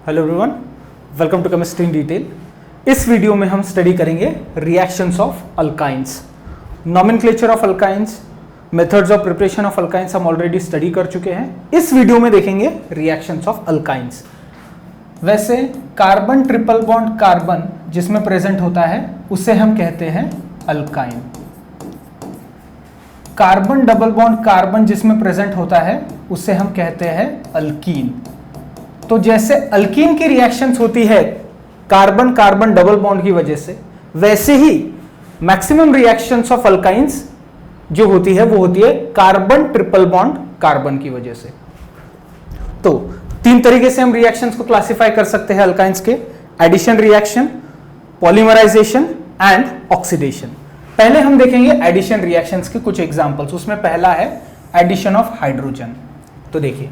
Hello everyone, welcome to chemistry in detail. इस video में हम स्टडी करेंगे reactions of alkynes. Nomenclature of alkynes, methods of preparation of alkynes हम already study कर चुके हैं। इस वीडियो में देखेंगे रिएक्शंस ऑफ अल्काइंस। वैसे कार्बन ट्रिपल बॉन्ड कार्बन जिसमें प्रेजेंट होता है उसे हम कहते हैं alkyne. Carbon double bond carbon जिसमें प्रेजेंट होता है उसे हम कहते हैं अल्कीन। तो जैसे अल्कीन की रिएक्शंस होती है कार्बन कार्बन डबल बॉन्ड की वजह से, वैसे ही मैक्सिमम रिएक्शंस ऑफ अल्काइंस जो होती है वो होती है कार्बन ट्रिपल बॉन्ड कार्बन की वजह से। तो तीन तरीके से हम रिएक्शंस को क्लासिफाई कर सकते हैं अल्काइंस के: addition reaction, polymerisation and oxidation. पहले हम देखेंगे एडिशन रिएक्शंस के कुछ एग्जांपल्स। उसमें पहला है एडिशन ऑफ हाइड्रोजन। तो देखिए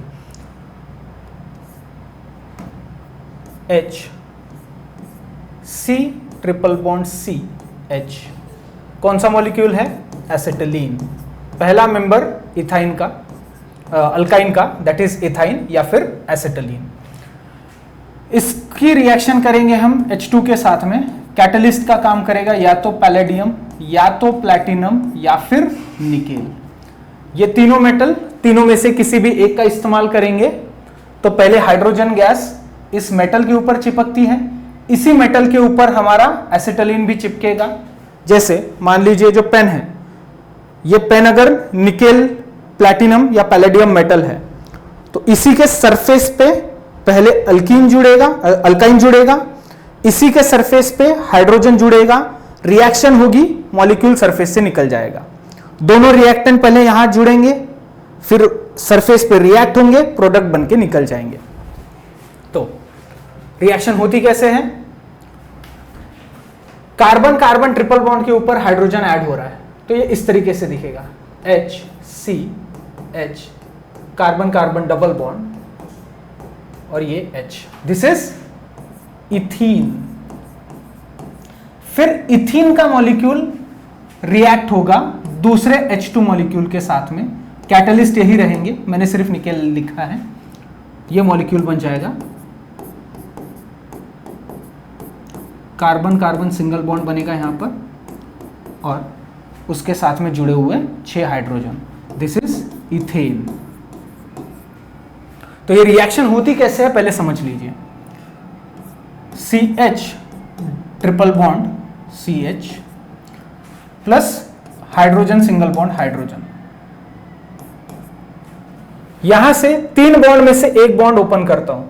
H C triple bond C H कौन सा मॉलिक्यूल है? एसिटिलीन। पहला मेंबर इथाइन का, अल्काइन का, दैट इज इथाइन या फिर एसिटिलीन। इसकी रिएक्शन करेंगे हम H2 के साथ में। कैटलिस्ट का काम करेगा या तो पैलेडियम या तो प्लैटिनम या फिर निकेल। ये तीनों मेटल, तीनों में से किसी भी एक का इस्तेमाल करेंगे। तो पहले हाइड्रोजन गैस इस मेटल के ऊपर चिपकती है, इसी मेटल के ऊपर हमारा एसिटिलीन भी चिपकेगा। जैसे मान लीजिए जो पेन है, ये पेन अगर निकेल, प्लैटिनम या पैलेडियम मेटल है तो इसी के सरफेस पे पहले अल्कीन जुड़ेगा, अल्काइन जुड़ेगा, इसी के सरफेस पे हाइड्रोजन जुड़ेगा, रिएक्शन होगी, मॉलिक्यूल सरफेस से निकल जाएगा। दोनों रिएक्टेंट पहले यहां जुड़ेंगे, फिर सरफेस पे रिएक्ट होंगे, प्रोडक्ट बन के निकल जाएंगे। तो रिएक्शन होती कैसे है? कार्बन कार्बन ट्रिपल बॉन्ड के ऊपर हाइड्रोजन ऐड हो रहा है तो ये इस तरीके से दिखेगा, H C H, carbon carbon double bond और ये H, दिस इज इथीन। फिर इथीन का मॉलिक्यूल रिएक्ट होगा दूसरे H2 मॉलिक्यूल के साथ में। कैटलिस्ट यही रहेंगे, मैंने सिर्फ निकेल लिखा है। ये मॉलिक्यूल बन जाएगा कार्बन कार्बन सिंगल बॉन्ड बनेगा यहां पर और उसके साथ में जुड़े हुए 6 हाइड्रोजन, दिस इज इथेन। तो ये रिएक्शन होती कैसे है पहले समझ लीजिए। CH triple bond CH plus hydrogen single bond hydrogen. यहां से 3 बॉन्ड में से एक बॉन्ड ओपन करता हूं,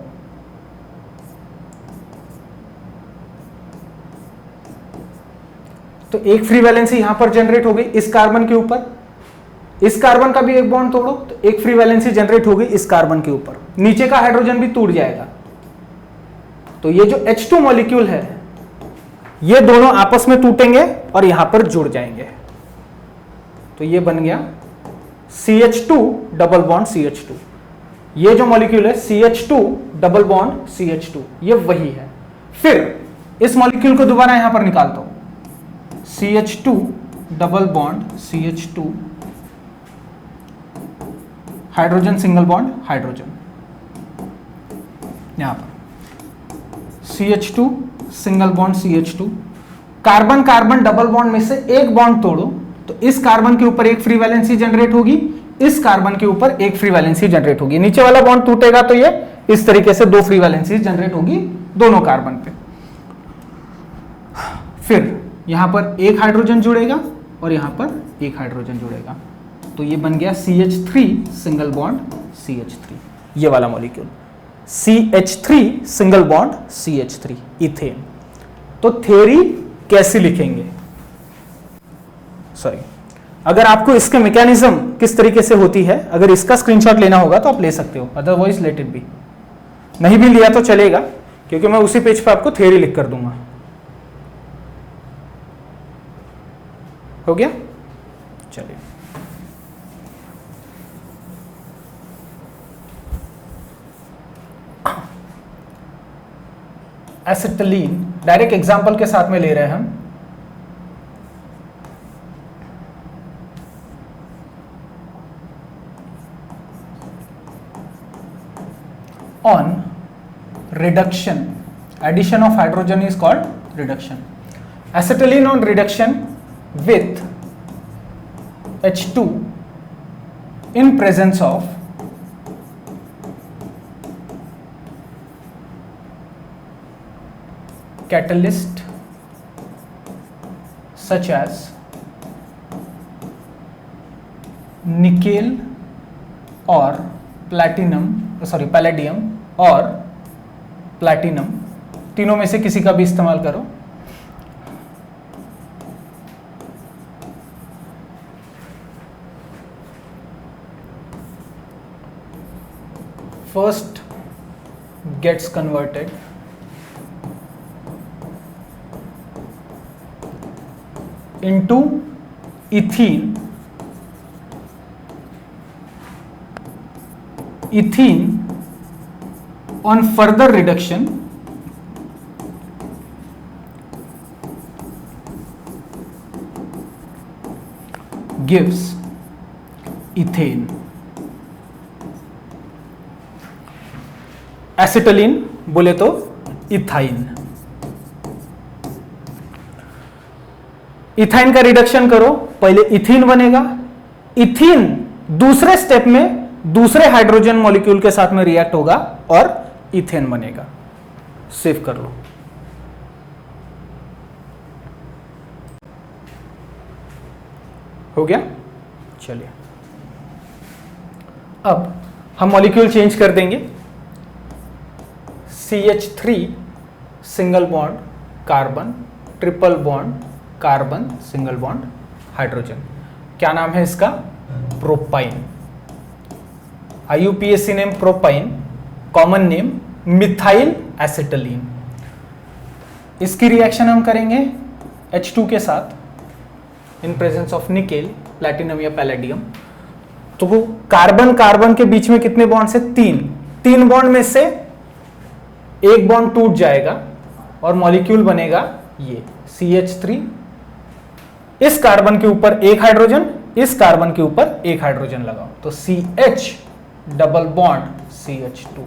तो एक फ्री वैलेंसी यहां पर जनरेट हो गई इस कार्बन के ऊपर। इस कार्बन का भी एक बॉन्ड तोड़ो तो एक फ्री वैलेंसी जनरेट हो गई इस कार्बन के ऊपर। नीचे का हाइड्रोजन भी टूट जाएगा। तो ये जो H2 मॉलिक्यूल है ये दोनों आपस में टूटेंगे और यहां पर जुड़ जाएंगे। तो ये बन गया CH2 डबल बॉन्ड CH2। ये जो मॉलिक्यूल है CH2 डबल बॉन्ड CH2, ये वही है। फिर इस मॉलिक्यूल को दोबारा यहां पर निकालता हूं, CH2 double bond CH2, hydrogen single bond hydrogen. यहां पर CH2 single bond CH2। Carbon carbon double bond में से एक बॉन्ड तोड़ो तो इस कार्बन के ऊपर एक फ्री वैलेंसी जनरेट होगी, इस कार्बन के ऊपर एक फ्री वैलेंसी जनरेट होगी। नीचे वाला बॉन्ड टूटेगा तो ये इस तरीके से 2 फ्री वैलेंसी जनरेट होगी दोनों कार्बन पे। फिर यहां पर एक हाइड्रोजन जुड़ेगा और यहां पर एक हाइड्रोजन जुड़ेगा, तो ये बन गया CH3 सिंगल बॉन्ड CH3, ये वाला molecule CH3 single bond CH3 ethane. तो थ्योरी कैसे लिखेंगे? सॉरी, अगर आपको इसके मैकेनिज्म किस तरीके से होती है, अगर इसका स्क्रीनशॉट लेना होगा तो आप ले सकते हो, अदरवाइज लेट इट बी। नहीं भी लिया तो चलेगा क्योंकि मैं उसी पेज पर आपको थ्योरी लिख कर दूंगा। हो गया? चलिए, एसिटिलीन डायरेक्ट एग्जांपल के साथ में ले रहे हैं हम। on reduction. Addition of hydrogen is called reduction. Acetylene on reduction with H2 in presence of catalyst such as nickel और पैलेडियम और प्लैटिनम, तीनों में से किसी का भी इस्तेमाल करो। First gets converted into ethene on further reduction gives ethane. Acetylene बोले तो इथाइन। इथाइन का रिडक्शन करो, पहले इथीन बनेगा, इथीन दूसरे स्टेप में दूसरे हाइड्रोजन मॉलिक्यूल के साथ में रिएक्ट होगा और इथेन बनेगा। सेव कर लो। हो गया? चलिए अब हम मॉलिक्यूल चेंज कर देंगे। CH3 single bond carbon, triple bond carbon, single bond hydrogen. क्या नाम है इसका? Propyne. IUPAC name propyne, common name methyl acetylene. इसकी रिएक्शन हम करेंगे H2 के साथ इन प्रेजेंस ऑफ निकेल, प्लैटिनम या पैलेडियम। तो वो कार्बन कार्बन के बीच में कितने बॉन्ड से? तीन बॉन्ड में से एक बॉन्ड टूट जाएगा और मॉलिक्यूल बनेगा ये CH3। इस कार्बन के ऊपर एक हाइड्रोजन, इस कार्बन के ऊपर एक हाइड्रोजन लगाओ तो CH डबल बॉन्ड CH2।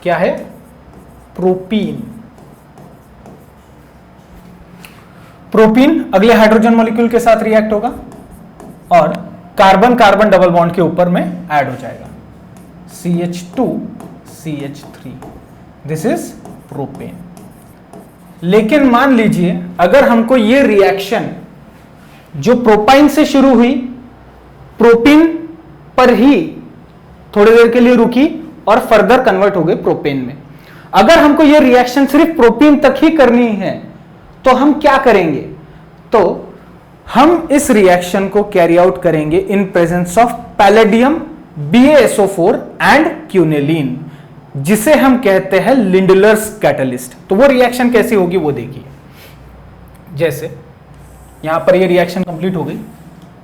क्या है? प्रोपीन। प्रोपीन अगले हाइड्रोजन मॉलिक्यूल के साथ रिएक्ट होगा और कार्बन कार्बन डबल बॉन्ड के ऊपर में ऐड हो जाएगा CH2 CH3। This is propane. लेकिन मान लीजिए अगर हमको ये रिएक्शन जो प्रोपाइन से शुरू हुई प्रोपीन पर ही थोड़ी देर के लिए रुकी और फर्दर कन्वर्ट हो गई प्रोपेन में, अगर हमको ये रिएक्शन सिर्फ प्रोपीन तक ही करनी है तो हम क्या करेंगे? तो हम इस रिएक्शन को कैरी आउट करेंगे in presence of palladium, BaSO4 and quinoline, जिसे हम कहते हैं लिंडलर्स कैटलिस्ट। तो वो रिएक्शन कैसी होगी वो देखिए। जैसे यहां पर ये रिएक्शन कंप्लीट हो गई,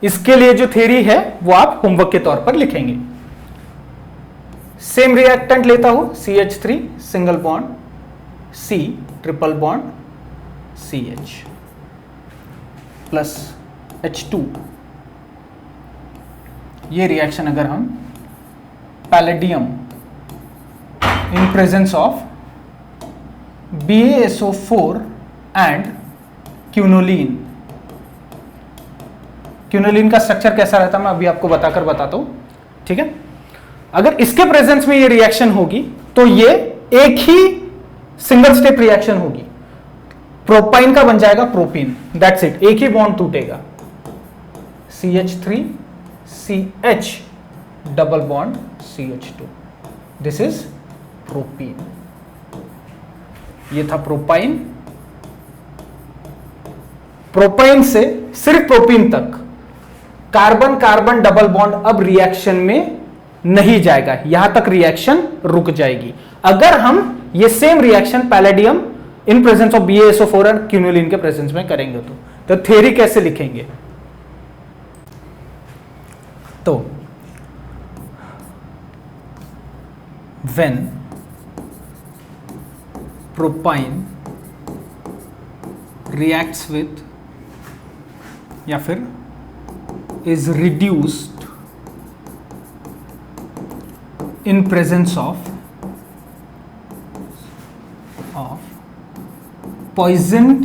इसके लिए जो थ्योरी है वो आप होमवर्क के तौर पर लिखेंगे। सेम रिएक्टेंट लेता हूं, CH3 single bond C triple bond CH plus H2। ये रिएक्शन अगर हम palladium in presence of BaSO4 and quinoline, quinoline का स्ट्रक्चर कैसा रहता है मैं अभी आपको बताता हूं, ठीक है। अगर इसके प्रेजेंस में ये रिएक्शन होगी तो ये एक ही सिंगल स्टेप रिएक्शन होगी, प्रोपाइन का बन जाएगा प्रोपीन, दैट्स इट, एक ही बॉन्ड टूटेगा CH3 CH double bond CH2। This is propene. ये था प्रोपाइन। प्रोपाइन से सिर्फ प्रोपीन तक कार्बन कार्बन डबल बॉन्ड अब रिएक्शन में नहीं जाएगा, यहां तक रिएक्शन रुक जाएगी। अगर हम ये same reaction palladium in presence of BaSO4 और क्यूनोलिन के प्रेजेंस में करेंगे तो थ्योरी कैसे लिखेंगे? तो when propine reacts with या फिर is reduced in presence of poisoned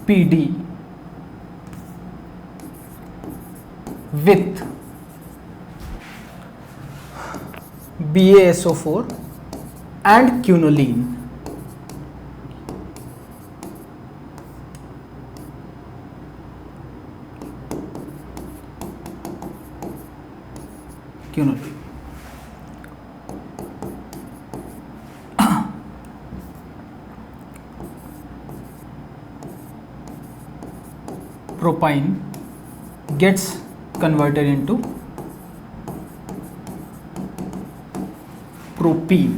PD with BaSO4 and quinoline. Propine gets converted into propene.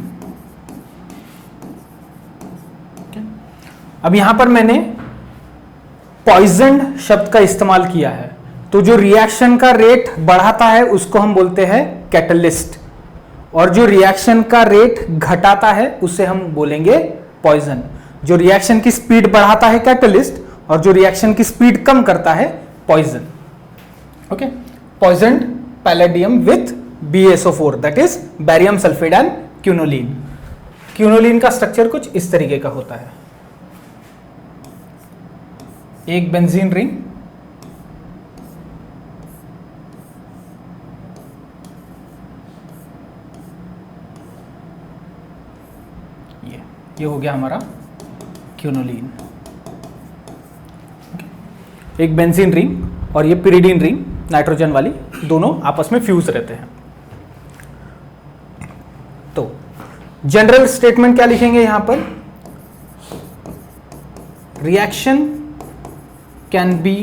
अब यहां पर मैंने पॉइजन शब्द का इस्तेमाल किया है, तो जो रिएक्शन का रेट बढ़ाता है उसको हम बोलते हैं कैटलिस्ट, और जो रिएक्शन का रेट घटाता है उसे हम बोलेंगे पॉइजन. जो रिएक्शन की स्पीड बढ़ाता है कैटलिस्ट, और जो रिएक्शन की स्पीड कम करता है poison. Okay, poison palladium with BaSO4 that is barium sulphate and quinoline. Quinoline का स्ट्रक्चर कुछ इस तरीके का होता है. एक बेंजीन रिंग, ये हो गया हमारा क्यूनोलिन. एक बेंजीन रिंग और ये पिरिडीन रिंग नाइट्रोजन वाली, दोनों आपस में फ्यूज रहते हैं. तो जनरल स्टेटमेंट क्या लिखेंगे यहां पर? Reaction can be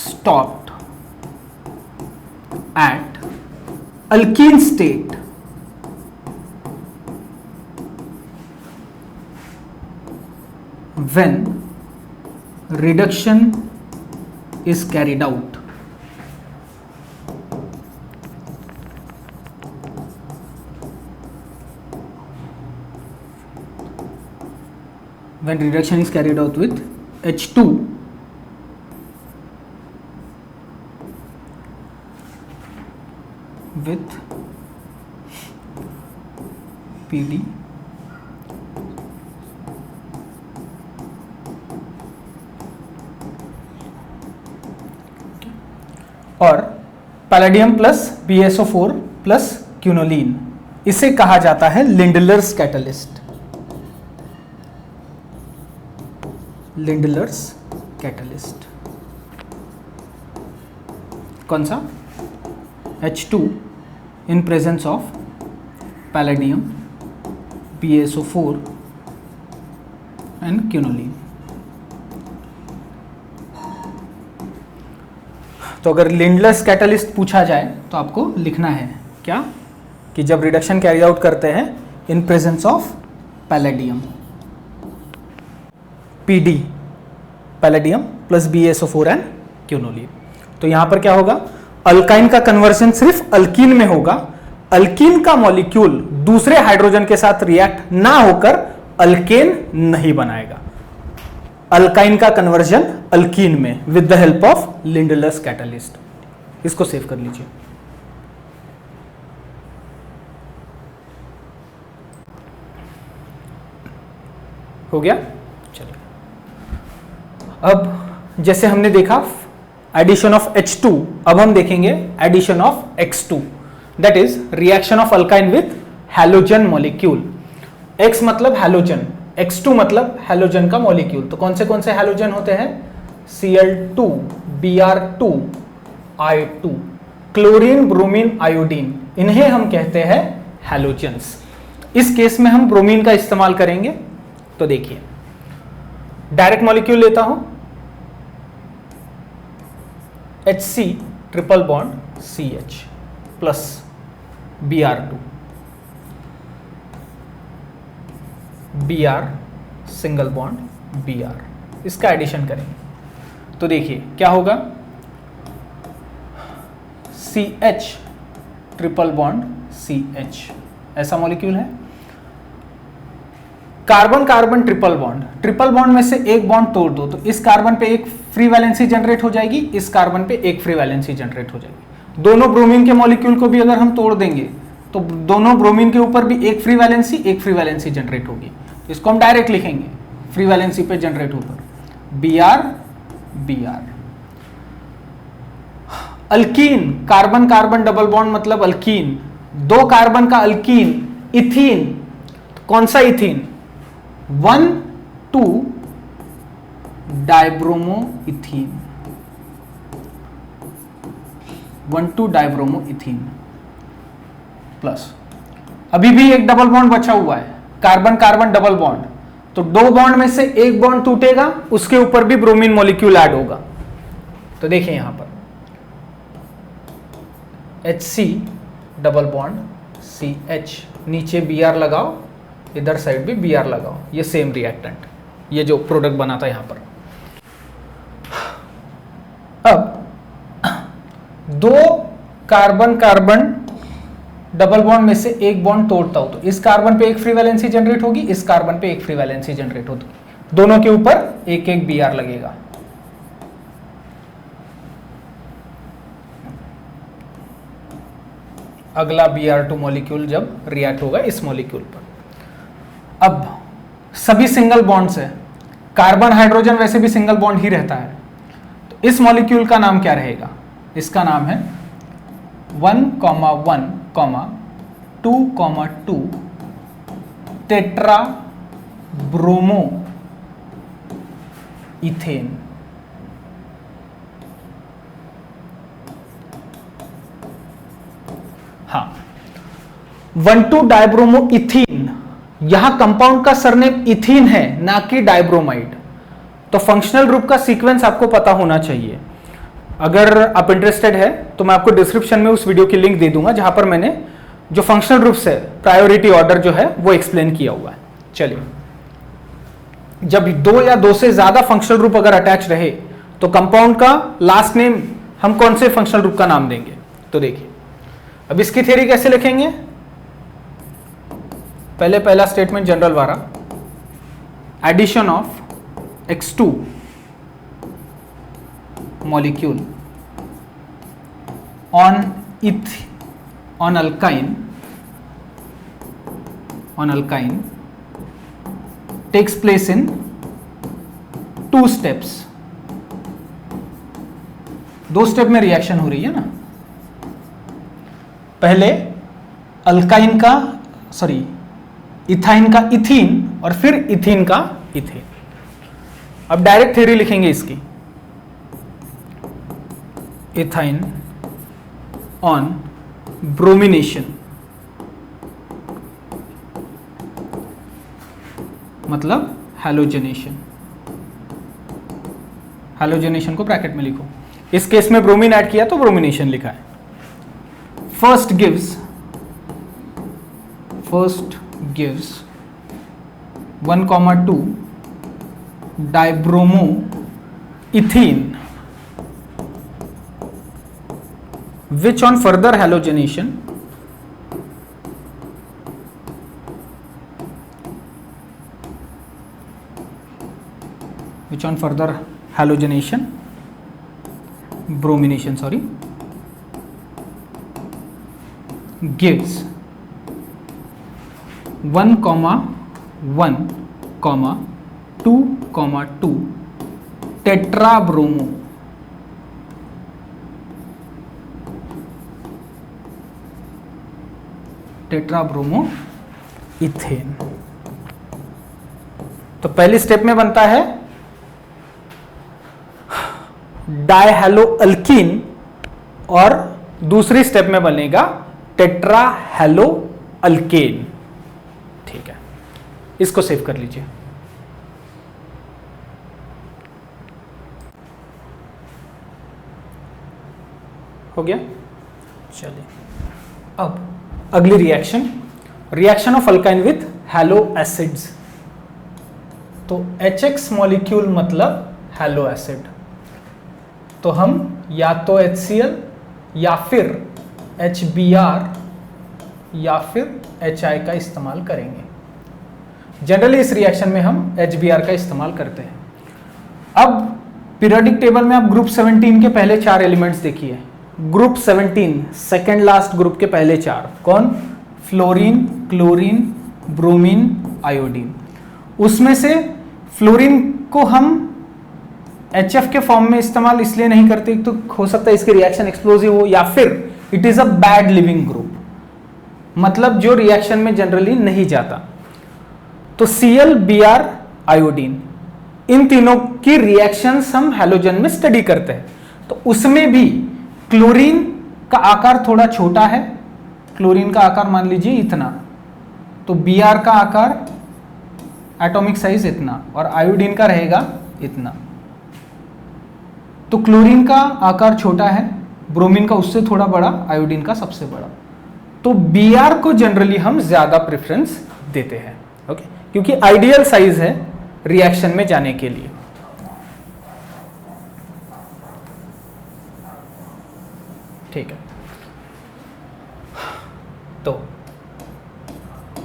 stopped at alkyne state when reduction is carried out. When reduction is carried out with H2 with PD और palladium plus BaSO4 plus quinoline, इसे कहा जाता है लिंडलर्स कैटलिस्ट. लिंडलर्स कैटलिस्ट कौन सा? H2 in presence of palladium BaSO4 and quinoline. तो अगर Lindlar's catalyst पूछा जाए तो आपको लिखना है क्या, कि जब रिडक्शन कैरी आउट करते हैं इन presence of palladium PD, palladium plus BaSO4 and quinoline. तो यहां पर क्या होगा? अल्काइन का कन्वर्जन सिर्फ अल्कीन में होगा. अल्कीन का मॉलिक्यूल दूसरे हाइड्रोजन के साथ रिएक्ट ना होकर अल्केन नहीं बनाएगा. अल्काइन का कन्वर्जन अल्कीन में with the help of Lindlar's catalyst. इसको सेव कर लीजिए. हो गया. चलिए, अब जैसे हमने देखा एडिशन ऑफ H2, अब हम देखेंगे addition of X2, that is reaction of alkyne with halogen molecule. X मतलब हैलोजन, X2 मतलब हैलोजन का मॉलिक्यूल. तो कौन से हैलोजन होते हैं? Cl2, Br2, I2, chlorine, bromine, iodine, इन्हें हम कहते हैं हैलोजन्स. इस केस में हम ब्रोमीन का इस्तेमाल करेंगे. तो देखिए, डायरेक्ट मॉलिक्यूल लेता हूं, HC triple bond CH plus Br2, Br single bond Br, इसका एडिशन करेंगे. तो देखिए क्या होगा? CH ट्रिपल बॉन्ड CH, ऐसा मॉलिक्यूल है. कार्बन कार्बन ट्रिपल बॉन्ड में से एक बॉन्ड तोड़ दो तो इस कार्बन पे एक फ्री वैलेंसी जनरेट हो जाएगी, इस कार्बन पे एक फ्री वैलेंसी जनरेट हो जाएगी। दोनों ब्रोमीन के मॉलिक्यूल को भी अगर हम तोड़ देंगे तो दोनों ब्रोमीन के ऊपर भी एक फ्री वैलेंसी जनरेट होगी। इसको हम डायरेक्ट लिखेंगे फ्री वैलेंसी पे जनरेट ऊपर Br। Alkyne carbon carbon double bond मतलब अल्कीन, दो कार्बन का अल्कीन इथीन। कौन सा ethene? 1,2 dibromo ethene, 1,2 dibromo ethene plus अभी भी एक डबल बॉन्ड बचा हुआ है, कार्बन कार्बन डबल बॉन्ड। तो दो बॉन्ड में से एक बॉन्ड टूटेगा, उसके ऊपर भी ब्रोमीन मॉलिक्यूल ऐड होगा। तो देखिए यहां पर HC डबल बॉन्ड CH, नीचे Br लगाओ, इधर साइड भी Br लगाओ, ये सेम रिएक्टेंट, ये जो प्रोडक्ट बना था यहां पर। अब दो कार्बन कार्बन डबल बॉन्ड में से एक बॉन्ड तोड़ता हूं तो इस कार्बन पे एक फ्री वैलेंसी जनरेट होगी, इस कार्बन पे एक फ्री वैलेंसी जनरेट होगी, दोनों के ऊपर एक एक Br लगेगा। अगला Br2 मॉलिक्यूल जब रिएक्ट होगा इस मॉलिक्यूल पर। अब सभी सिंगल बॉन्ड्स है, कार्बन हाइड्रोजन वैसे भी सिंगल बॉन्ड ही रहता है, तो इस मॉलिक्यूल का नाम क्या रहेगा? इसका नाम है 1,1,2,2 टेट्रा ब्रोमो इथेन। हाँ, 1,2 डाइब्रोमो इथीन, यहां कंपाउंड का सरनेम इथीन है ना कि डाइब्रोमाइड। तो फंक्शनल ग्रुप का सीक्वेंस आपको पता होना चाहिए। अगर आप इंटरेस्टेड है तो मैं आपको डिस्क्रिप्शन में उस वीडियो की लिंक दे दूंगा जहां पर मैंने जो फंक्शनल ग्रुप्स है प्रायोरिटी ऑर्डर जो है वो एक्सप्लेन किया हुआ है। चलिए, जब दो या दो से ज्यादा फंक्शनल ग्रुप अगर अटैच रहे तो कंपाउंड का लास्ट नेम हम कौन से फंक्शनल ग्रुप का नाम देंगे? तो देखिए, अब इसकी थ्योरी कैसे लिखेंगे? पहले पहला स्टेटमेंट जनरल वाला, addition of X2 molecule on alkyne takes place in 2 steps। 2 step में रिएक्शन हो रही है ना। पहले अल्काइन का इथाइन का इथीन और फिर इथीन का इथेन। अब डायरेक्ट थ्योरी लिखेंगे इसकी, इथाइन ऑन ब्रोमिनेशन मतलब हैलोजनेशन। हैलोजनेशन को ब्रैकेट में लिखो। इस केस में ब्रोमीन ऐड किया तो ब्रोमिनेशन लिखा है। First gives 1,2 dibromo ethene which on further halogenation bromination gives 1,1,2,2 tetrabromo ethane. तो पहली स्टेप में बनता है डाइहैलो अल्कीन और दूसरी स्टेप में बनेगा टेट्राहेलो अल्केन। ठीक है, इसको सेव कर लीजिए। हो गया। चलिए, अब अगली reaction of alkyne with hello acids. तो HX मॉलिक्यूल मतलब हैलो एसिड, तो हम या तो HCl या फिर HBr या फिर HI का इस्तेमाल करेंगे। जनरली इस रिएक्शन में हम HBr का इस्तेमाल करते हैं। अब पीरियोडिक टेबल में आप ग्रुप 17 के पहले 4 एलिमेंट्स देखिए। ग्रुप 17 सेकेंड लास्ट ग्रुप के पहले 4 कौन? Fluorine, chlorine, bromine, iodine. उसमें से फ्लोरीन को हम HF के फॉर्म में इस्तेमाल इसलिए नहीं करते, तो हो सकता है इसकी रिएक्शन एक्सप्लोजिव हो, या फिर it is a bad leaving group, मतलब जो रिएक्शन में जनरली नहीं जाता। तो Cl, Br, आयोडीन, इन तीनों की रिएक्शंस हम हैलोजन में स्टडी करते हैं। तो उसमें भी क्लोरीन का आकार थोड़ा छोटा है, क्लोरीन का आकार मान लीजिए इतना, तो Br का आकार एटॉमिक साइज इतना और आयोडीन का रहेगा इतना। तो क्लोरीन का आकार छोटा है, ब्रोमीन का उससे थोड़ा बड़ा, आयोडीन का सबसे बड़ा। तो Br को जनरली हम ज्यादा प्रेफरेंस देते हैं, ओके, क्योंकि आइडियल साइज है रिएक्शन में जाने के लिए। ठीक है, तो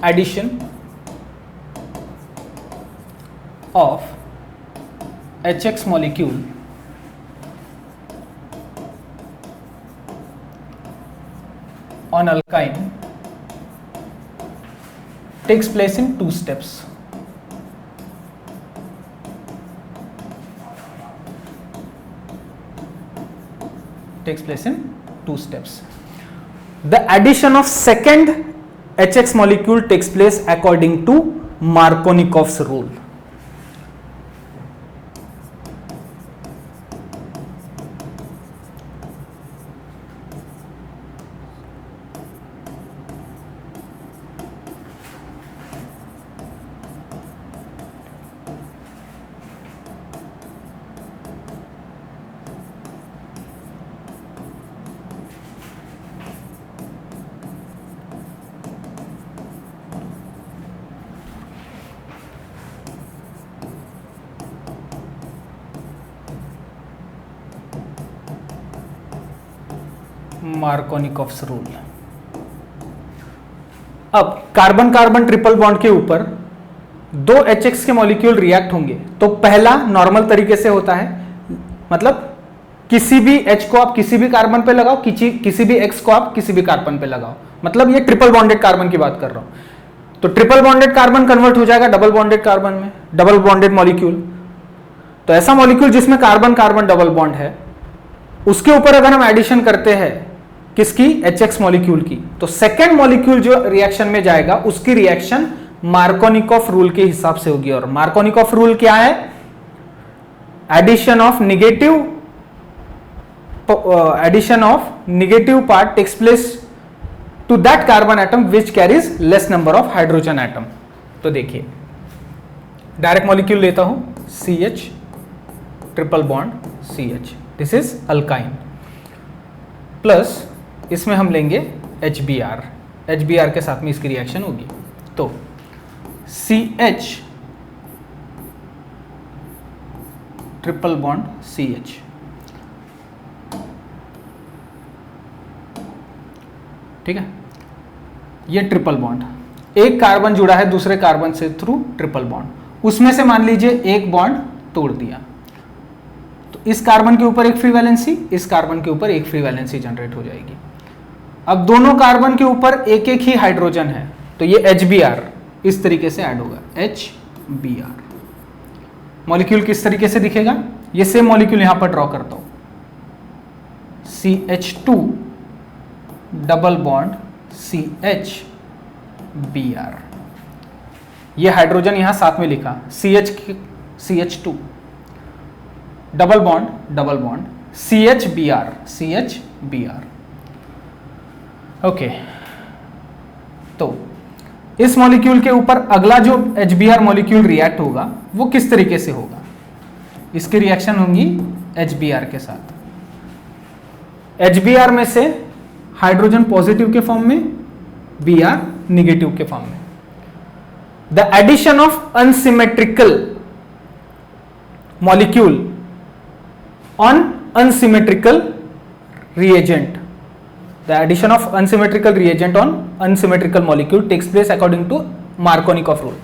addition of HX molecule on alkyne takes place in 2 steps. Takes place in 2 steps. The addition of second HX molecule takes place according to Markovnikov's rule. Markovnikov's rule. अब carbon carbon triple bond के ऊपर 2 HX के molecule react होंगे, तो पहला normal तरीके से होता है, मतलब किसी भी H को आप किसी भी कार्बन पे लगाओ, किसी भी X को आप किसी भी कार्बन पे लगाओ, मतलब ये ट्रिपल बॉन्डेड कार्बन की बात कर रहा हूं। तो ट्रिपल बॉन्डेड कार्बन कन्वर्ट हो जाएगा डबल बॉन्डेड कार्बन में, डबल बॉन्डेड मॉलिक्यूल। तो ऐसा मॉलिक्यूल जिसमें कार्बन कार्बन डबल बॉन्ड है, उसके ऊपर अगर हम एडिशन करते हैं किसकी? HX मॉलिक्यूल की, तो सेकेंड मॉलिक्यूल जो रिएक्शन में जाएगा उसकी रिएक्शन मार्कोनिकोव रूल के हिसाब से होगी। और मार्कोनिकोव रूल क्या है? Addition of negative part takes place to that carbon atom which carries less number of hydrogen atom. तो देखिए, डायरेक्ट मॉलिक्यूल लेता हूं, CH triple bond CH, this is alkyne, plus इसमें हम लेंगे HBr के साथ में इसकी रिएक्शन होगी। तो CH ट्रिपल बॉन्ड CH, ठीक है, ये ट्रिपल बॉन्ड, एक कार्बन जुड़ा है दूसरे कार्बन से थ्रू ट्रिपल बॉन्ड, उसमें से मान लीजिए एक बॉन्ड तोड़ दिया, तो इस कार्बन के ऊपर एक फ्री वैलेंसी, इस कार्बन के ऊपर एक फ्री वैलेंसी जनरेट हो जाएगी। अब दोनों कार्बन के ऊपर एक एक ही हाइड्रोजन है, तो ये HBr इस तरीके से ऐड होगा, HBr। मॉलिक्यूल किस तरीके से दिखेगा? ये सेम मॉलिक्यूल यहां पर ड्रॉ करता हूं, CH2 डबल बॉन्ड CHBr, ये हाइड्रोजन यहां साथ में लिखा, CH2 double bond CHBr। Okay, तो इस मॉलिक्यूल के ऊपर अगला जो HBr मॉलिक्यूल रिएक्ट होगा वो किस तरीके से होगा? इसकी रिएक्शन होंगी HBr के साथ। HBr में से हाइड्रोजन पॉजिटिव के फॉर्म में, Br निगेटिव के फॉर्म में। The addition of unsymmetrical molecule on unsymmetrical reagent, the addition of unsymmetrical reagent on unsymmetrical molecule takes place according to Markovnikov rule.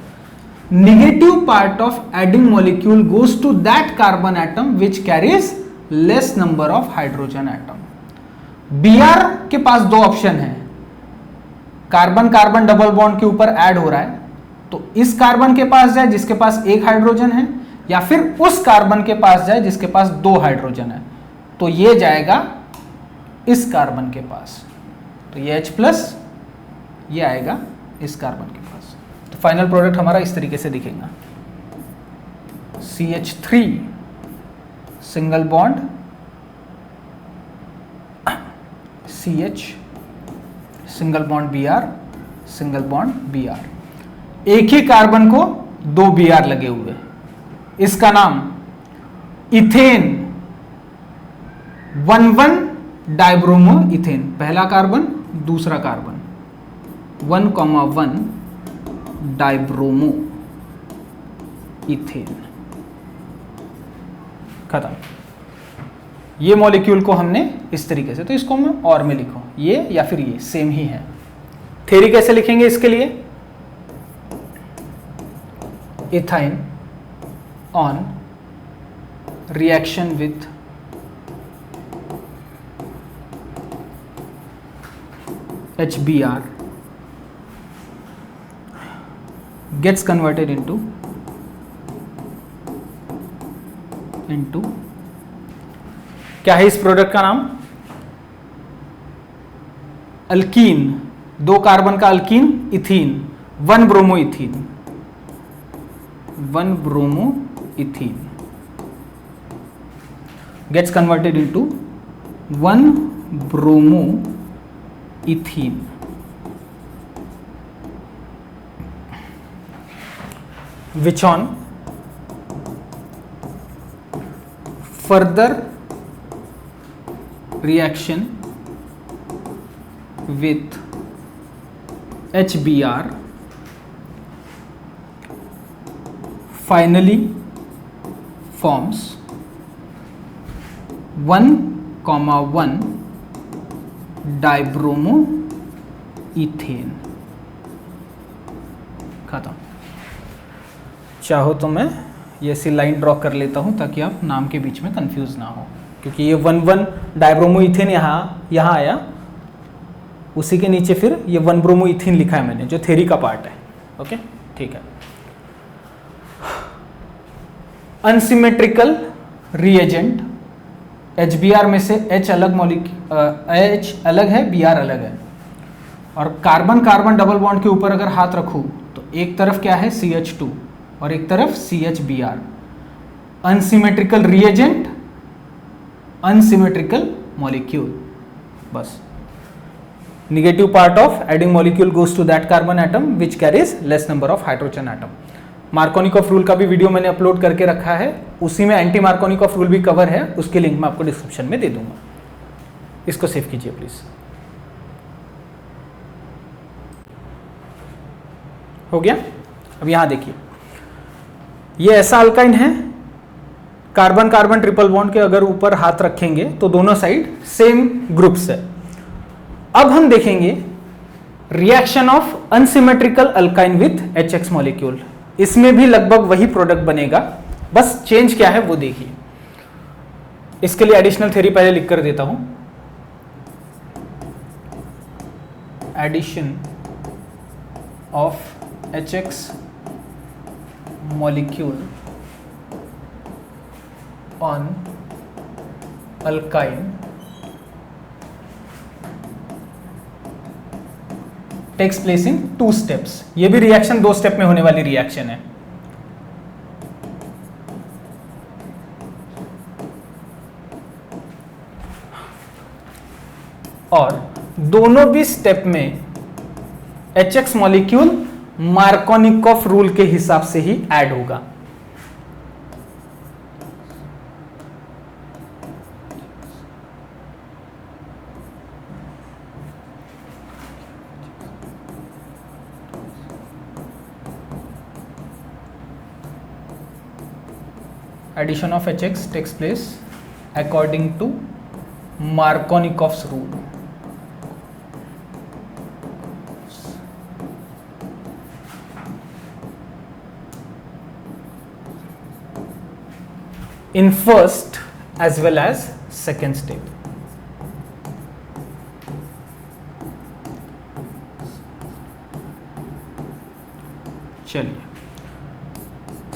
negative part of adding molecule goes to that carbon atom which carries less number of hydrogen atom. Br के पास दो option है, carbon carbon double bond के ऊपर add हो रहा है, तो इस कार्बन के पास जाए जिसके पास एक हाइड्रोजन है, या फिर उस कार्बन के पास जाए जिसके पास दो हाइड्रोजन है, तो ये जाएगा इस कार्बन के पास, तो ये H+, ये आएगा इस कार्बन के पास। तो फाइनल प्रोडक्ट हमारा इस तरीके से दिखेगा, CH3 single bond CH single bond Br single bond Br, एक ही कार्बन को दो Br लगे हुए, इसका नाम इथेन 1,1 डाइब्रोमो इथेन, पहला कार्बन दूसरा कार्बन 1,1 डाइब्रोमो इथेन, खत्म। ये मॉलिक्यूल को हमने इस तरीके से, तो इसको मैं और में लिखूं, ये या फिर ये सेम ही है। थ्योरी कैसे लिखेंगे इसके लिए, ethyne on reaction with HBr gets converted into क्या है इस प्रोडक्ट का नाम, अल्कीन, दो कार्बन का alkyne ethene, 1 bromo ethene, 1 bromo ethene gets converted into 1 bromo ethene, which on further reaction with HBr finally forms 1,1 dibromo ethane, खत्म। चाहो तो मैं ये ऐसी लाइन ड्रॉ कर लेता हूं ताकि आप नाम के बीच में कंफ्यूज ना हो, क्योंकि ये 1,1 डाइब्रोमो इथेन यहाँ आया, उसी के नीचे फिर ये 1 ब्रोमो इथेन लिखा है मैंने, जो थ्योरी का पार्ट है। ओके, ठीक है। अनसिमेट्रिकल रिएजेंट, HBr में से H अलग H अलग है, Br अलग है, और कार्बन कार्बन डबल बॉन्ड के ऊपर अगर हाथ रखूं तो एक तरफ क्या है CH2 और एक तरफ CHBr। Unsymmetrical reagent, unsymmetrical molecule, बस। Negative part of adding molecule goes to that carbon atom which carries less number of hydrogen atom. Markovnikov rule का भी वीडियो मैंने अपलोड करके रखा है, उसी में एंटी मार्कोनिकॉफ रूल भी कवर है, उसके लिंक मैं आपको डिस्क्रिप्शन में दे दूंगा। इसको सेव कीजिए प्लीज। हो गया। अब यहां देखिए, ये ऐसा अल्काइन है, कार्बन कार्बन ट्रिपल बॉन्ड के अगर ऊपर हाथ रखेंगे तो दोनों साइड सेम ग्रुप्स है। अब हम देखेंगे reaction of unsymmetrical alkyne with HX molecule, इसमें भी लगभग वही प्रोडक्ट बनेगा, बस चेंज क्या है वो देखिए। इसके लिए एडिशनल थ्योरी पहले लिख कर देता हूं, addition of HX molecule on alkyne takes place in 2 steps। ये भी रिएक्शन 2 स्टेप में होने वाली रिएक्शन है। और दोनों भी स्टेप में HX मॉलिक्यूल मार्कोनिकॉफ रूल के हिसाब से ही ऐड होगा। Addition of HX takes place according to Markovnikov's rule। in first as well as second step. चलिए,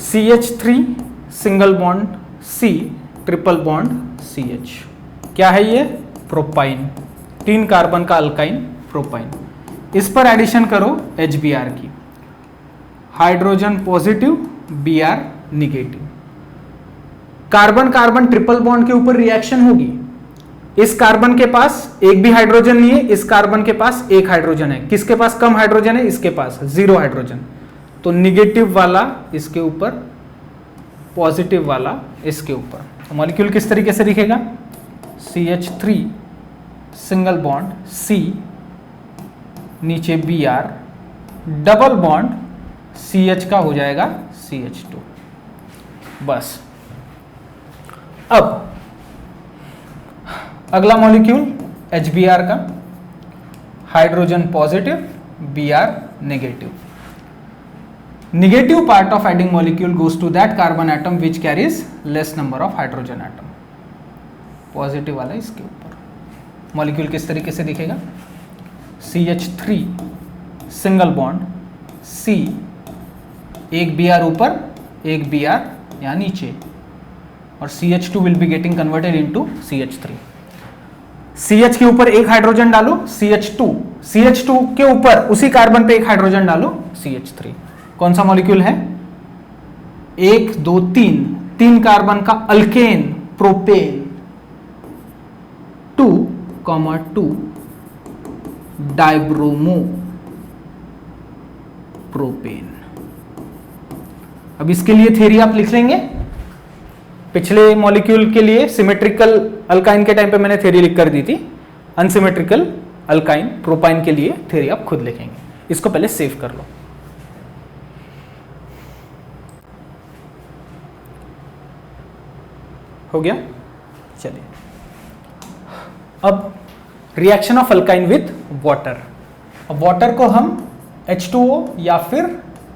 CH3 single bond C triple bond CH, क्या है ये? प्रोपाइन, 3 कार्बन का अल्काइन प्रोपाइन। इस पर एडिशन करो HBr की, hydrogen positive Br negative. Carbon carbon triple bond के ऊपर रिएक्शन होगी। इस कार्बन के पास एक भी हाइड्रोजन नहीं है, इस कार्बन के पास एक हाइड्रोजन है। किसके पास कम हाइड्रोजन है? इसके पास 0 हाइड्रोजन। तो निगेटिव वाला इसके ऊपर, पॉजिटिव वाला इसके ऊपर। तो मॉलिक्यूल किस तरीके से दिखेगा? CH3 सिंगल बॉन्ड C, नीचे Br, डबल बॉन्ड CH का हो जाएगा CH2। बस। अब अगला मॉलिक्यूल HBr का, hydrogen positive Br negative. Negative part of adding molecule goes to that carbon atom which carries less number of hydrogen atom. Positive वाला इसके ऊपर। मॉलिक्यूल किस तरीके से दिखेगा? CH3 सिंगल बॉन्ड C, एक Br ऊपर, एक Br यहाँ नीचे, और CH2 will be getting converted into CH3। CH के ऊपर एक हाइड्रोजन डालो CH2, CH2 के ऊपर उसी कार्बन पे एक हाइड्रोजन डालो CH3। कौन सा मॉलिक्यूल है? 1 2 3, 3 कार्बन का अल्केन प्रोपेन, 2,2 डाइब्रोमो प्रोपेन। अब इसके लिए थ्योरी आप लिख लेंगे। पिछले मॉलिक्यूल के लिए सिमेट्रिकल अल्काइन के टाइम पे मैंने थ्योरी लिख कर दी थी। अनसिमेट्रिकल अल्काइन प्रोपाइन के लिए थ्योरी आप खुद लिखेंगे। इसको पहले सेव कर लो। हो गया? चलिए, अब reaction of alkyne with water. अब वाटर को हम H2O या फिर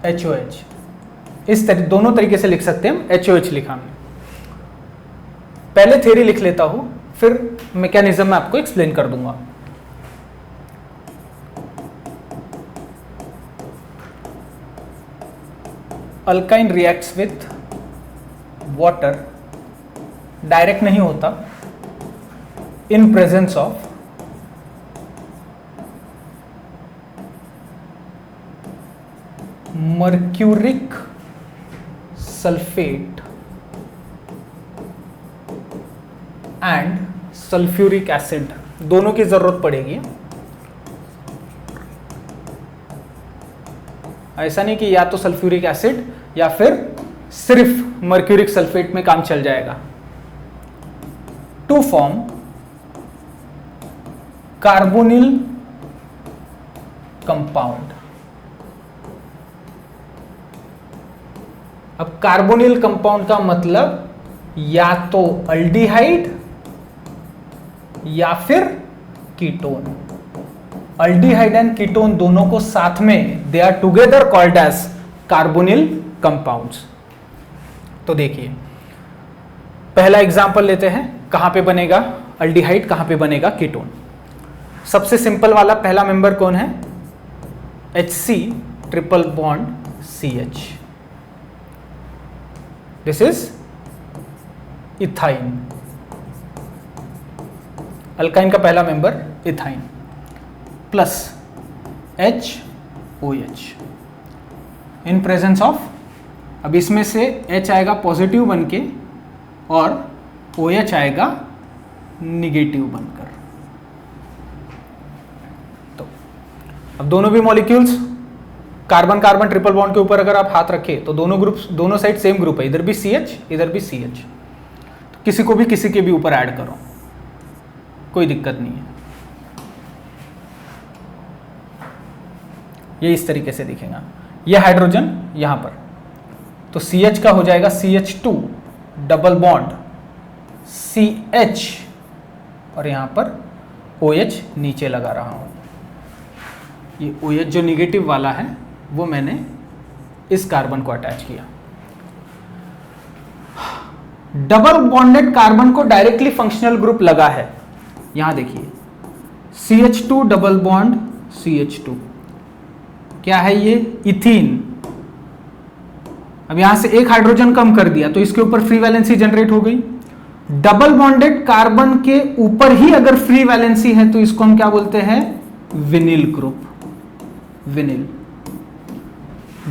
HOH, इस दोनों तरीके से लिख सकते हैं। हम HOH लिखा हमने। पहले थ्योरी लिख लेता हूं, फिर मैकेनिज्म मैं आपको एक्सप्लेन कर दूंगा। Alkyne reacts with water, direct नहीं होता, इन presence of mercuric sulphate and sulphuric acid, दोनों की जरूरत पड़ेगी। ऐसा नहीं कि या तो सल्फ्यूरिक एसिड या फिर सिर्फ मर्क्यूरिक सल्फेट में काम चल जाएगा। To form carbonyl compound. अब कार्बोनिल कंपाउंड का मतलब या तो अल्डिहाइड या फिर कीटोन। अल्डिहाइड एंड कीटोन दोनों को साथ में, they are together called as carbonyl compounds. तो देखिए, पहला एग्जांपल लेते हैं। कहां पे बनेगा अल्डिहाइड, कहां पे बनेगा कीटोन? सबसे सिंपल वाला पहला मेंबर कौन है? HC triple bond CH। This is ethyne. Alkyne का पहला member ethyne plus HOH in presence of, अब इसमें से H आएगा पॉजिटिव बनके और OH आएगा निगेटिव बनकर। तो अब दोनों भी molecules carbon carbon triple bond के ऊपर अगर आप हाथ रखें तो दोनों ग्रुप्स, दोनों साइड सेम ग्रुप है, इधर भी CH इधर भी CH। तो किसी को भी किसी के भी ऊपर ऐड करो, कोई दिक्कत नहीं है। ये इस तरीके से दिखेगा। ये हाइड्रोजन यहां पर, तो CH का हो जाएगा CH2 डबल बॉन्ड CH, और यहां पर OH नीचे लगा रहा हूं। ये OH जो निगेटिव वाला है वो मैंने इस कार्बन को अटैच किया। डबल बॉन्डेड कार्बन को डायरेक्टली फंक्शनल ग्रुप लगा है, यहां देखिए CH2 डबल बॉन्ड CH2, क्या है ये, इथीन। अब यहां से एक हाइड्रोजन कम कर दिया तो इसके ऊपर फ्री वैलेंसी जनरेट हो गई। डबल बॉन्डेड कार्बन के ऊपर ही अगर फ्री वैलेंसी है तो इसको हम क्या बोलते हैं, विनिल ग्रुप, विनिल।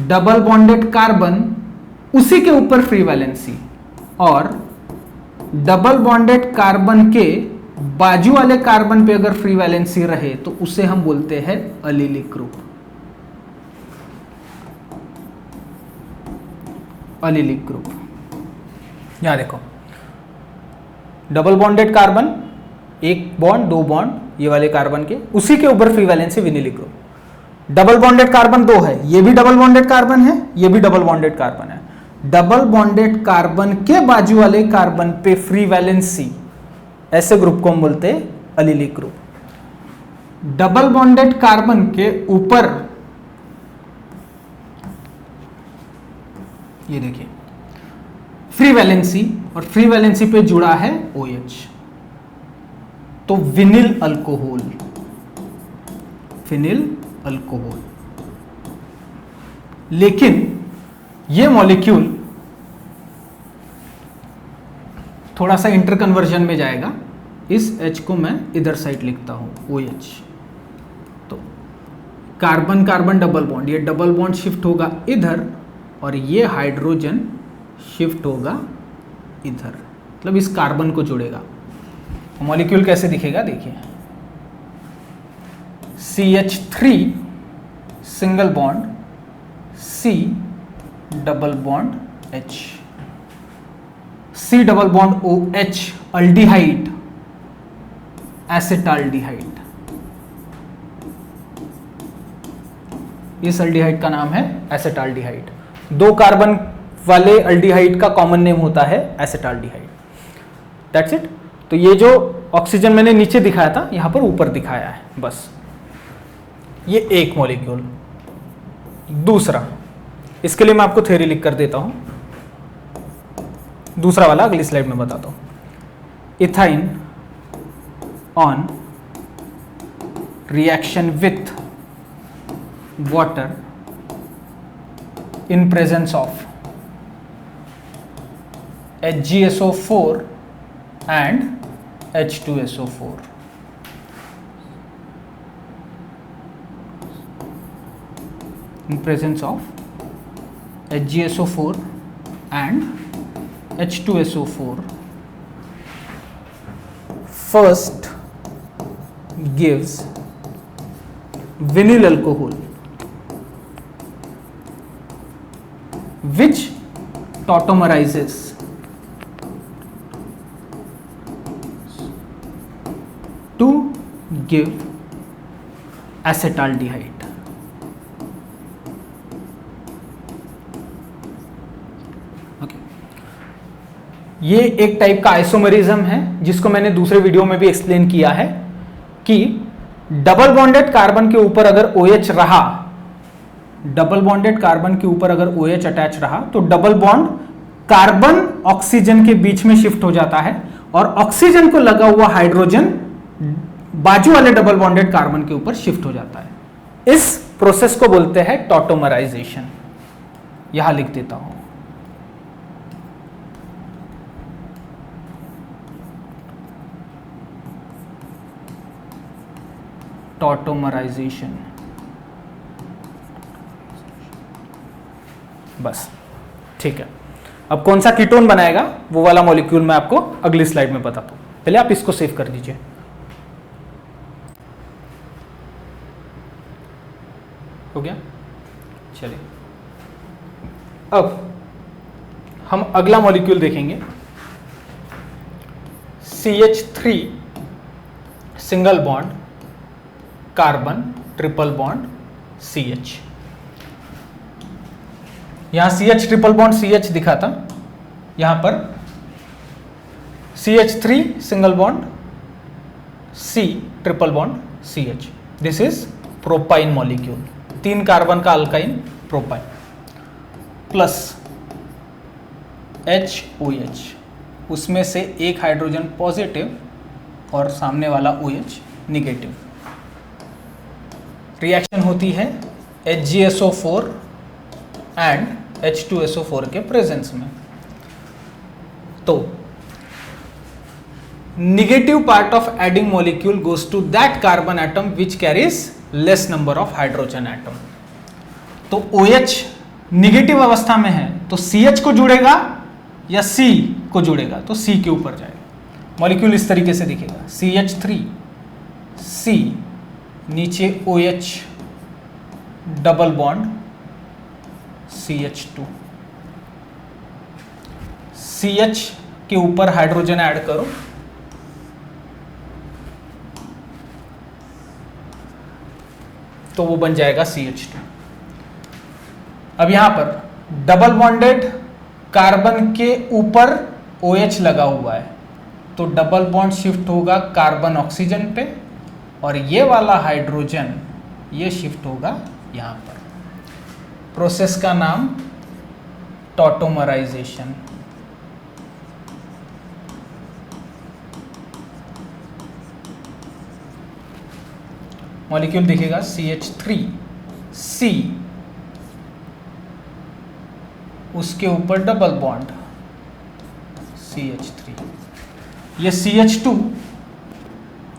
डबल बॉन्डेड कार्बन उसी के ऊपर फ्री वैलेंसी, और डबल बॉन्डेड कार्बन के बाजू वाले कार्बन पे अगर फ्री वैलेंसी रहे तो उसे हम बोलते हैं अलीलिक ग्रुप, अलीलिक ग्रुप। यहां देखो डबल बॉन्डेड कार्बन, एक बॉन्ड दो बॉन्ड ये वाले कार्बन के, उसी के ऊपर free valency vinylic group. Double bonded carbon दो है, ये भी डबल बॉन्डेड कार्बन है, ये भी डबल बॉन्डेड कार्बन है। डबल बॉन्डेड कार्बन के बाजू वाले कार्बन पे फ्री वैलेंसी, ऐसे ग्रुप को हम बोलते हैं allelic group. Double bonded carbon के ऊपर ये देखिए फ्री वैलेंसी, और फ्री वैलेंसी पे जुड़ा है OH, तो विनिल अल्कोहल, फिनिल अल्कोहल। लेकिन ये मॉलिक्यूल थोड़ा सा इंटर कन्वर्जन में जाएगा, इस H को मैं इधर साइड लिखता हूं OH, तो कार्बन कार्बन डबल बॉन्ड, ये डबल बॉन्ड शिफ्ट होगा इधर, और ये हाइड्रोजन शिफ्ट होगा इधर, मतलब इस कार्बन को जोड़ेगा। मॉलिक्यूल कैसे दिखेगा देखिए, CH3 single bond C double bond H, C double bond OH aldehyde, acetaldehyde. इस अल्डिहाइड का नाम है एसिटाल्डिहाइड। दो कार्बन वाले अल्डिहाइड का कॉमन नेम होता है एसिटाल्डिहाइड। That's it. तो ये जो ऑक्सीजन मैंने नीचे दिखाया था यहां पर ऊपर दिखाया है, बस ये एक मॉलिक्यूल। दूसरा, इसके लिए मैं आपको थ्योरी लिख कर देता हूं, दूसरा वाला अगली स्लाइड में बताता हूं। Ethyne on reaction with water in presence of HgSO4 and H2SO4. In presence of HgSO4 and H2SO4, first gives vinyl alcohol which tautomerizes to give acetaldehyde. Okay, ये एक टाइप का आइसोमरिज्म है जिसको मैंने दूसरे वीडियो में भी एक्सप्लेन किया है कि डबल बॉन्डेड कार्बन के ऊपर अगर OH रहा, डबल बॉन्डेड कार्बन के ऊपर अगर OH अटैच रहा तो डबल बॉन्ड कार्बन ऑक्सीजन के बीच में शिफ्ट हो जाता है, और ऑक्सीजन को लगा हुआ हाइड्रोजन बाजू वाले डबल बॉन्डेड कार्बन के ऊपर शिफ्ट हो जाता है। इस प्रोसेस को बोलते हैं टॉटोमराइजेशन। यहां लिख देता हूं, टॉटोमराइजेशन। बस ठीक है। अब कौन सा कीटोन बनाएगा वो वाला मॉलिक्यूल मैं आपको अगली स्लाइड में बताता हूं, पहले आप इसको सेव कर दीजिए। हो गया, चलिए अब हम अगला मॉलिक्यूल देखेंगे, CH3 single bond carbon triple bond CH। यहां CH ट्रिपल बॉन्ड CH दिखा था, यहां पर CH3 single bond C triple bond CH। This is propyne molecule, 3 carbon का अल्काइन प्रोपाइन प्लस HOH। उसमें से एक हाइड्रोजन पॉजिटिव और सामने वाला OH निगेटिव। रिएक्शन होती है HgSO4 एंड H2SO4 के प्रेजेंस में। तो negative part of adding molecule goes to that carbon atom which carries less number of hydrogen atom। तो OH निगेटिव अवस्था में है तो CH को जुड़ेगा या C को जुड़ेगा, तो C के ऊपर जाएगा। मॉलिक्यूल इस तरीके से दिखेगा, CH3 C, नीचे OH double bond CH2, CH के ऊपर हाइड्रोजन ऐड करो, तो वो बन जाएगा CH2। अब यहां पर डबल बॉन्डेड कार्बन के ऊपर OH लगा हुआ है, तो डबल बॉन्ड शिफ्ट होगा कार्बन ऑक्सीजन पे, और ये वाला हाइड्रोजन ये शिफ्ट होगा यहां पर। प्रोसेस का नाम टॉटोमराइजेशन। मॉलिक्यूल दिखेगा CH3 C, उसके ऊपर डबल बॉन्ड CH3, ये CH2,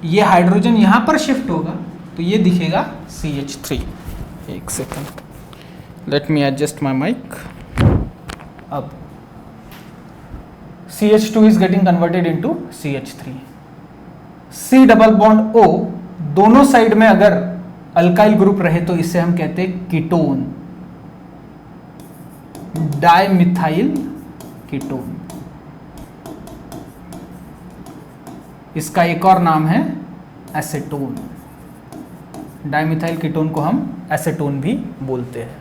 ये हाइड्रोजन यहां पर शिफ्ट होगा तो ये दिखेगा CH3। एक second, let me adjust my mic. अब CH2 is getting converted into CH3। C double bond O, दोनों साइड में अगर अल्काइल ग्रुप रहे तो इसे हम कहते हैं कीटोन, डाइमिथाइल कीटोन। इसका एक और नाम है एसेटोन। डाइमिथाइल कीटोन को हम एसेटोन भी बोलते हैं।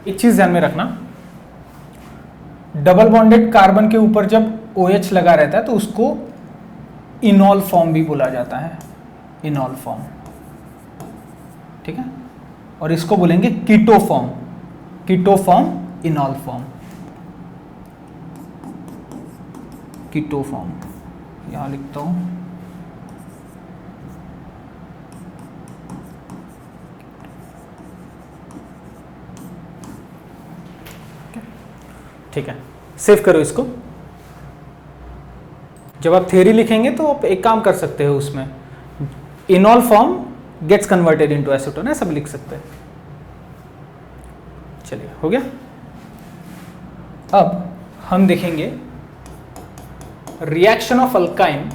एक चीज ध्यान में रखना, डबल बॉन्डेड कार्बन के ऊपर जब OH लगा रहता है तो उसको इनॉल फॉर्म भी बोला जाता है, इनॉल फॉर्म, ठीक है। और इसको बोलेंगे keto form, keto form, enol form, keto form. यहां लिखता हूं, ठीक है। सेव करो इसको। जब आप थ्योरी लिखेंगे तो आप एक काम कर सकते हो, उसमें enol form gets converted into acetone, ऐसा भी लिख सकते हैं। चलिए, हो गया। अब हम देखेंगे reaction of alkyne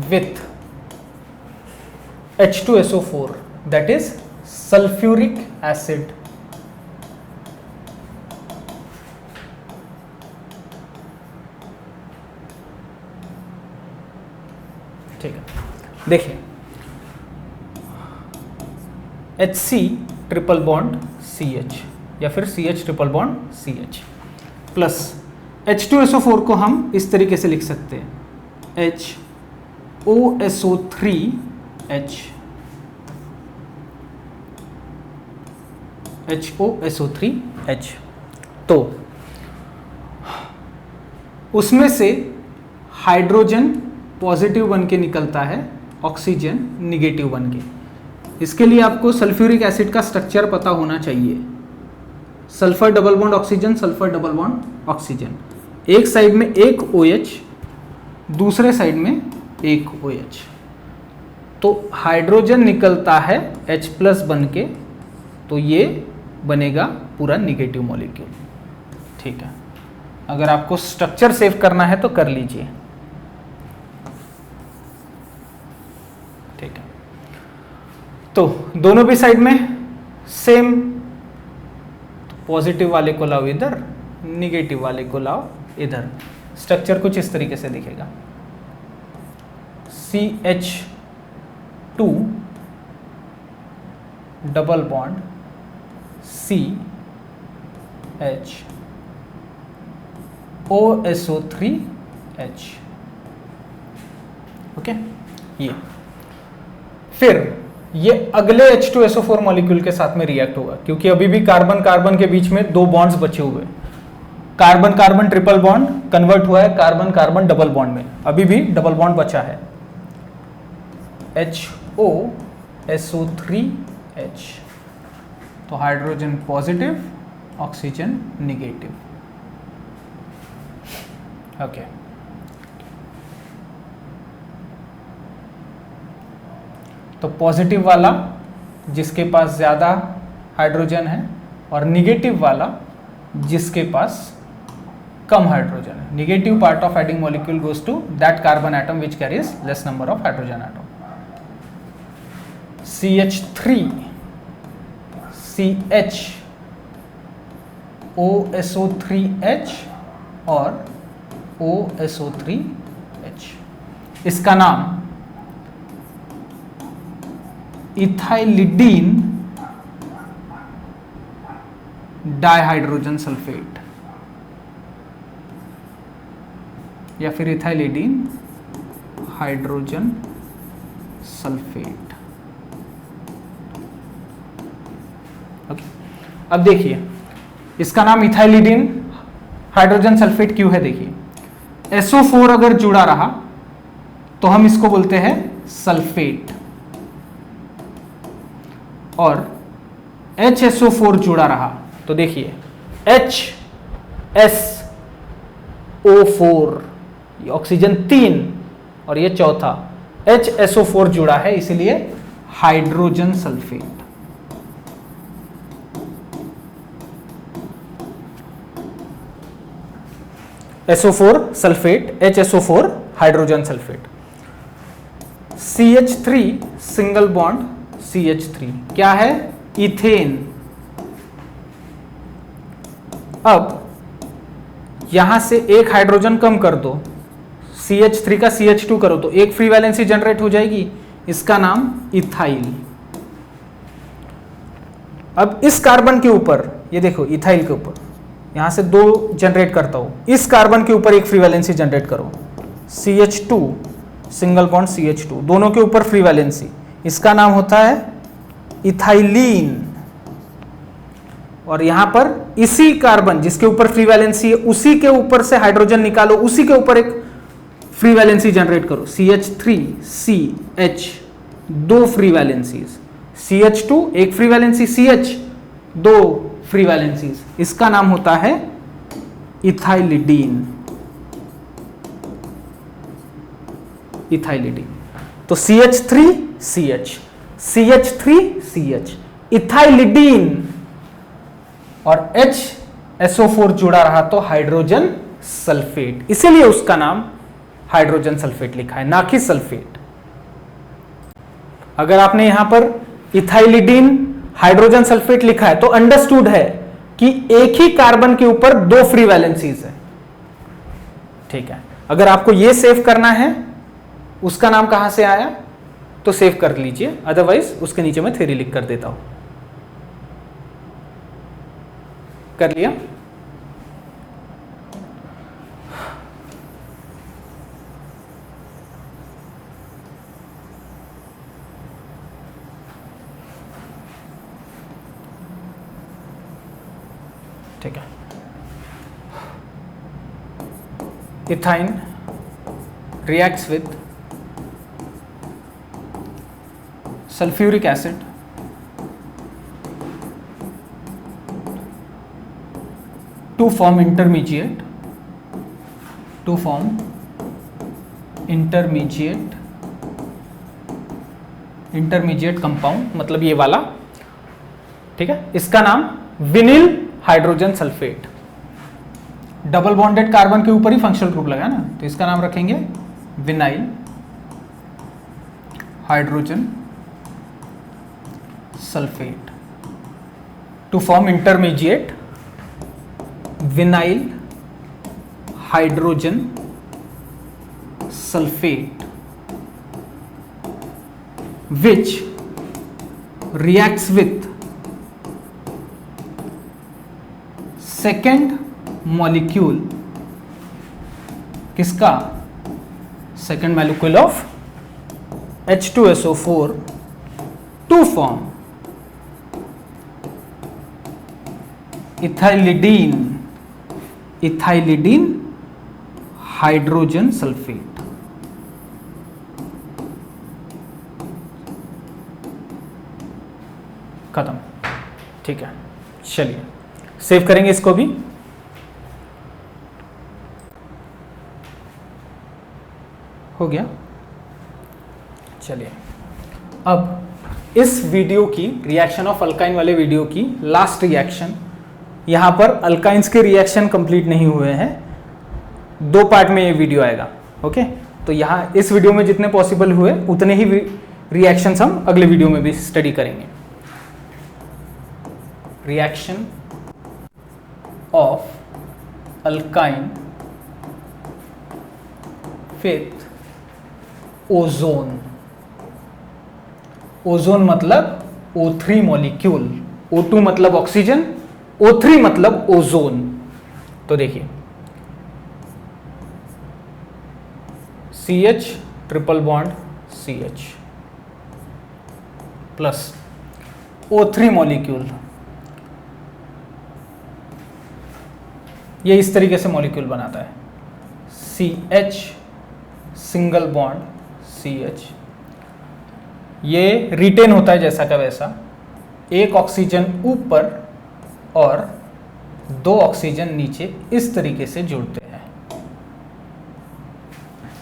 with H2SO4, that is sulfuric acid। ठीक है, देखिए HC ट्रिपल बॉन्ड CH या फिर CH triple bond CH plus H2SO4 को हम इस तरीके से लिख सकते हैं, HOSO3H, HOSO3H। तो उसमें से हाइड्रोजन पॉजिटिव बन के निकलता है, ऑक्सीजन निगेटिव बन के। इसके लिए आपको सल्फ्यूरिक एसिड का स्ट्रक्चर पता होना चाहिए। Sulphur double bond oxygen, sulphur double bond oxygen, एक साइड में एक OH, दूसरे साइड में एक OH, तो हाइड्रोजन निकलता है H प्लस बन के, तो ये बनेगा पूरा निगेटिव मॉलिक्यूल। ठीक है, अगर आपको स्ट्रक्चर सेव करना है तो कर लीजिए। ठीक है, तो दोनों भी साइड में सेम, पॉजिटिव वाले को लाओ इधर, निगेटिव वाले को लाओ इधर। स्ट्रक्चर कुछ इस तरीके से दिखेगा, CH2 double bond CH OSO3H। Okay, ये फिर ये अगले H2SO4 मॉलिक्यूल के साथ में रिएक्ट होगा, क्योंकि अभी भी कार्बन कार्बन के बीच में 2 बॉन्ड्स बचे हुए हैं। Carbon carbon triple bond convert हुआ है कार्बन कार्बन डबल बॉन्ड में, अभी भी डबल बॉन्ड बचा है। HOSO3H, तो hydrogen positive, oxygen negative. Okay, तो पॉजिटिव वाला जिसके पास ज़्यादा हाइड्रोजन है और निगेटिव वाला जिसके पास कम हाइड्रोजन है। Negative part of adding molecule goes to that carbon atom which carries less number of hydrogen atom. CH3 CH OSO3H और OSO3H, इसका नाम इथाइलिडीन डाइहाइड्रोजन सल्फेट या फिर इथाइलिडीन हाइड्रोजन सल्फेट। ओके, अब देखिए इसका नाम इथाइलिडीन हाइड्रोजन सल्फेट क्यों है। देखिए SO4 अगर जुड़ा रहा तो हम इसको बोलते हैं सल्फेट, और HSO4 जुड़ा रहा तो देखिए HSO4, ये ऑक्सीजन 3 और ये चौथा HSO4 जुड़ा है, इसलिए hydrogen sulphate. SO4 sulphate, HSO4 hydrogen sulphate. CH3 single bond CH3 क्या है, इथेन। अब यहां से एक हाइड्रोजन कम कर दो, CH3 का CH2 करो तो एक फ्री वैलेंसी जनरेट हो जाएगी, इसका नाम इथाइल। अब इस कार्बन के ऊपर ये देखो, इथाइल के ऊपर यहां से 2 जनरेट करता हूं, इस कार्बन के ऊपर एक फ्री वैलेंसी जनरेट करो, CH2 सिंगल बॉन्ड CH2, दोनों के ऊपर फ्री वैलेंसी, इसका नाम होता है इथाइलीन। और यहां पर इसी कार्बन जिसके ऊपर फ्री वैलेंसी है उसी के ऊपर से हाइड्रोजन निकालो, उसी के ऊपर एक फ्री वैलेंसी जनरेट करो, CH3CH, 2 फ्री वैलेंसीज, CH2 एक free valency, CH 2 free valencies, इसका नाम होता है इथाइलिडीन। इथाइलिडीन, तो CH3CH, CH3CH, इथाइलिडीन, और HSO4 जुड़ा रहा तो हाइड्रोजन सल्फेट, इसीलिए उसका नाम हाइड्रोजन सल्फेट लिखा है, ना कि सल्फेट। अगर आपने यहां पर इथाइलिडीन हाइड्रोजन सल्फेट लिखा है तो अंडरस्टूड है कि एक ही कार्बन के ऊपर 2 फ्री वैलेंसीज है, ठीक है। अगर आपको यह सेव करना है उसका नाम कहां से आया तो सेव कर लीजिए, अदरवाइज उसके नीचे मैं थ्योरी लिख कर देता हूं। कर लिया? ठीक है। Ethyne reacts with sulfuric acid to form intermediate compound, मतलब ये वाला, ठीक है। इसका नाम vinyl hydrogen sulphate. Double bonded carbon के ऊपर ही फंक्शनल ग्रुप लगा ना, तो इसका नाम रखेंगे vinyl hydrogen sulphate to form intermediate vinyl hydrogen sulphate which reacts with second molecule, किसका? second molecule of H2SO4 to form ethylidene hydrogen sulphate. खत्म। ठीक है, चलिए सेव करेंगे इसको भी। हो गया। चलिए अब इस वीडियो की रिएक्शन ऑफ अल्काइन वाले वीडियो की लास्ट रिएक्शन, यहां पर अल्काइंस के रिएक्शन कंप्लीट नहीं हुए हैं, 2 पार्ट में ये वीडियो आएगा। ओके, तो यहां इस वीडियो में जितने पॉसिबल हुए उतने ही रिएक्शंस हम अगले वीडियो में भी स्टडी करेंगे। Reaction of alkyne with ozone. Ozone मतलब O3 मॉलिक्यूल, O2 मतलब ऑक्सीजन, O3 मतलब ओजोन। तो देखिए CH triple bond CH plus O3 molecule, ये इस तरीके से मॉलिक्यूल बनाता है। CH सिंगल बॉन्ड CH, ये रिटेन होता है जैसा का वैसा, एक ऑक्सीजन ऊपर और 2 ऑक्सीजन नीचे, इस तरीके से जुड़ते हैं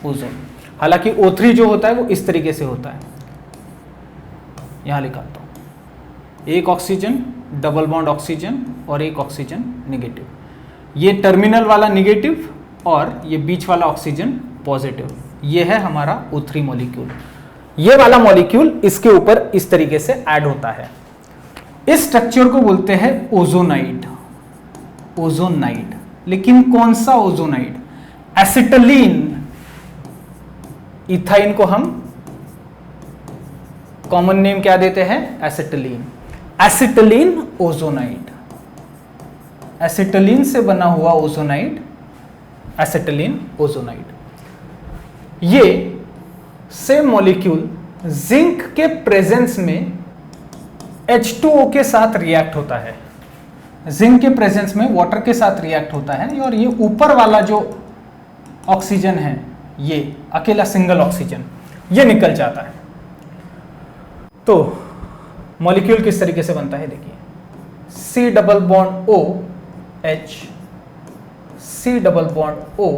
ओजोन। हालांकि O3 जो होता है वो इस तरीके से होता है, यहां लिखाता हूं, एक ऑक्सीजन डबल बॉन्ड ऑक्सीजन और एक ऑक्सीजन निगेटिव, ये टर्मिनल वाला निगेटिव और ये बीच वाला ऑक्सीजन पॉजिटिव, ये है हमारा O3 मॉलिक्यूल। ये वाला मॉलिक्यूल इसके ऊपर इस तरीके से ऐड होता है। इस स्ट्रक्चर को बोलते हैं ओजोनाइड। ओजोनाइड, लेकिन कौन सा ओजोनाइड? एसिटिलीन। इथाइन को हम कॉमन नेम क्या देते हैं? एसिटिलीन। एसिटिलीन ओजोनाइड, एसिटिलीन से बना हुआ ओजोनाइड, एसिटिलीन ओजोनाइड। ये सेम मॉलिक्यूल जिंक के प्रेजेंस में H2O के साथ रिएक्ट होता है, जिंक के प्रेजेंस में वाटर के साथ रिएक्ट होता है, और ये ऊपर वाला जो ऑक्सीजन है, ये अकेला सिंगल ऑक्सीजन, ये निकल जाता है। तो मॉलिक्यूल किस तरीके से बनता है देखिए, C double bond O H, C double bond O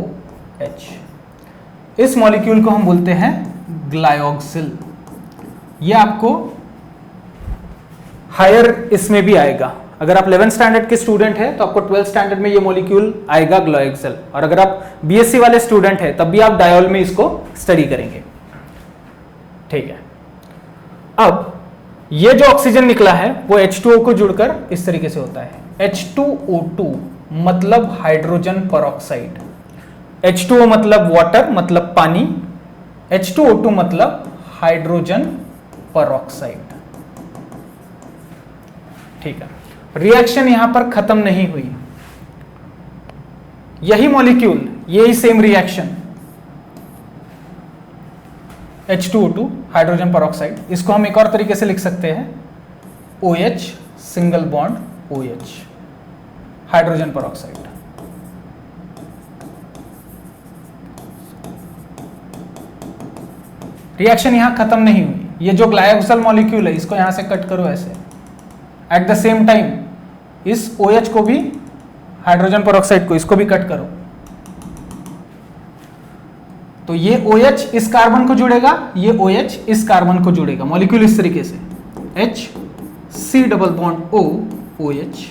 H। इस मॉलिक्यूल को हम बोलते हैं ग्लायोक्सिल। ये आपको हायर इसमें भी आएगा, अगर आप 11th स्टैंडर्ड के स्टूडेंट हैं तो आपको 12th स्टैंडर्ड में ये मॉलिक्यूल आएगा ग्लायोक्सिल, और अगर आप बीएससी वाले स्टूडेंट हैं तब भी आप डायोल में इसको स्टडी करेंगे। ठीक है, अब ये जो ऑक्सीजन निकला है वो H2O को जुड़कर इस तरीके से होता है। H2O2 मतलब हाइड्रोजन परऑक्साइड, H2O मतलब वाटर मतलब पानी, H2O2 मतलब हाइड्रोजन परऑक्साइड। ठीक है, रिएक्शन यहां पर खत्म नहीं हुई, यही मॉलिक्यूल, यही same reaction H2O2 hydrogen peroxide, इसको हम एक और तरीके से लिख सकते हैं OH single bond OH hydrogen peroxide. Reaction यहां खत्म नहीं हुई, ये जो ग्लायोक्सिल मॉलिक्यूल है इसको यहां से कट करो ऐसे, एट द सेम टाइम इस OH को भी, हाइड्रोजन परऑक्साइड को, इसको भी कट करो, तो ये OH इस कार्बन को जुड़ेगा, ये OH इस कार्बन को जुड़ेगा, मॉलिक्यूल इस तरीके से H C double bond O OH,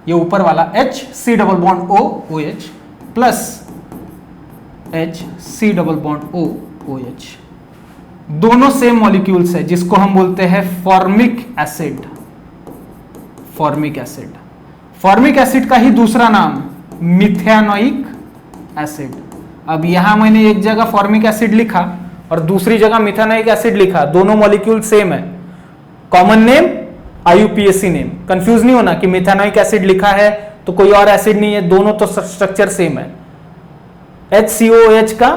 ये ऊपर वाला H C double bond O OH plus H C double bond O OH, दोनों सेम मॉलिक्यूल्स है जिसको हम बोलते हैं formic acid. Formic acid, formic acid का ही दूसरा नाम मिथेनोइक एसिड। अब यहां मैंने एक जगह फॉर्मिक एसिड लिखा और दूसरी जगह मिथेनोइक एसिड लिखा, दोनों मॉलिक्यूल सेम है, common name IUPAC name, confuse नहीं होना कि मिथेनोइक एसिड लिखा है तो कोई और एसिड नहीं है, दोनों तो स्ट्रक्चर सेम है। HCOOH का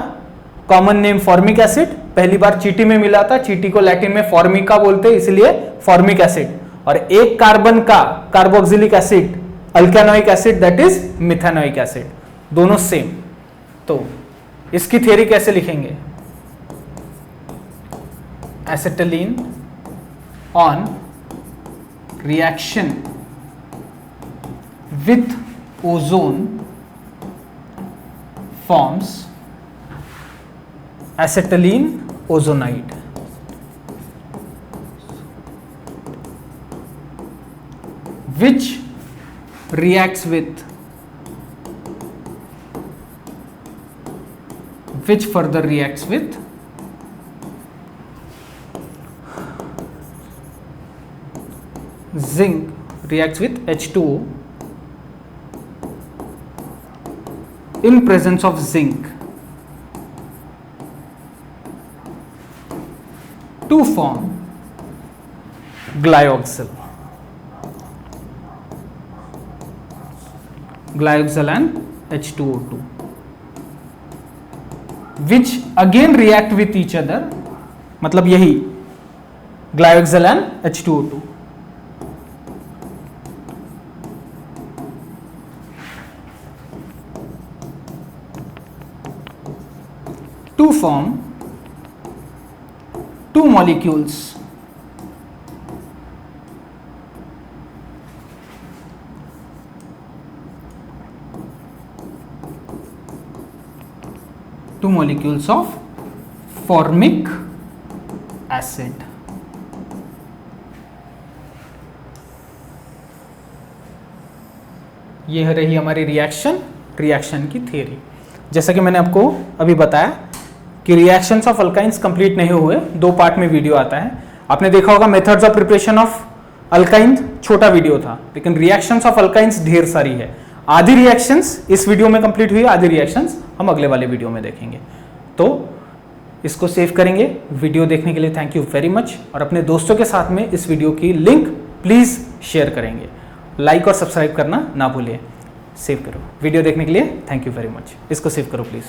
कॉमन नेम फॉर्मिक एसिड, पहली बार चींटी में मिला था, चींटी को लैटिन में फॉर्मिका बोलते हैं, इसलिए फॉर्मिक एसिड, और एक कार्बन का carboxylic acid alkanoic acid that is methanoic acid, दोनों सेम। तो इसकी थ्योरी कैसे लिखेंगे? Acetylene on reaction with ozone forms acetylene ozonide, which reacts with, which further reacts with zinc, reacts with H2O in presence of zinc to form glyoxal and H2O2, which again react with each other, मतलब यही glyoxal and H2O2, to form two molecules of formic acid। यह रही हमारी reaction की theory. जैसा कि मैंने आपको अभी बताया कि रिएक्शंस ऑफ अल्काइंस कंप्लीट नहीं हुए, 2 पार्ट में वीडियो आता है। आपने देखा होगा methods of preparation of alkyne, छोटा वीडियो था, लेकिन रिएक्शंस ऑफ अल्काइंस ढेर सारी है। आधी रिएक्शंस इस वीडियो में कंप्लीट हुई, आधी रिएक्शंस हम अगले वाले वीडियो में देखेंगे। तो इसको सेव करेंगे। वीडियो देखने के लिए थैंक यू वेरी मच, और अपने दोस्तों के साथ में इस वीडियो की लिंक प्लीज शेयर करेंगे। लाइक और सब्सक्राइब करना ना भूलिए। सेव करो। वीडियो देखने के लिए थैंक यू वेरी मच। इसको सेव करो प्लीज।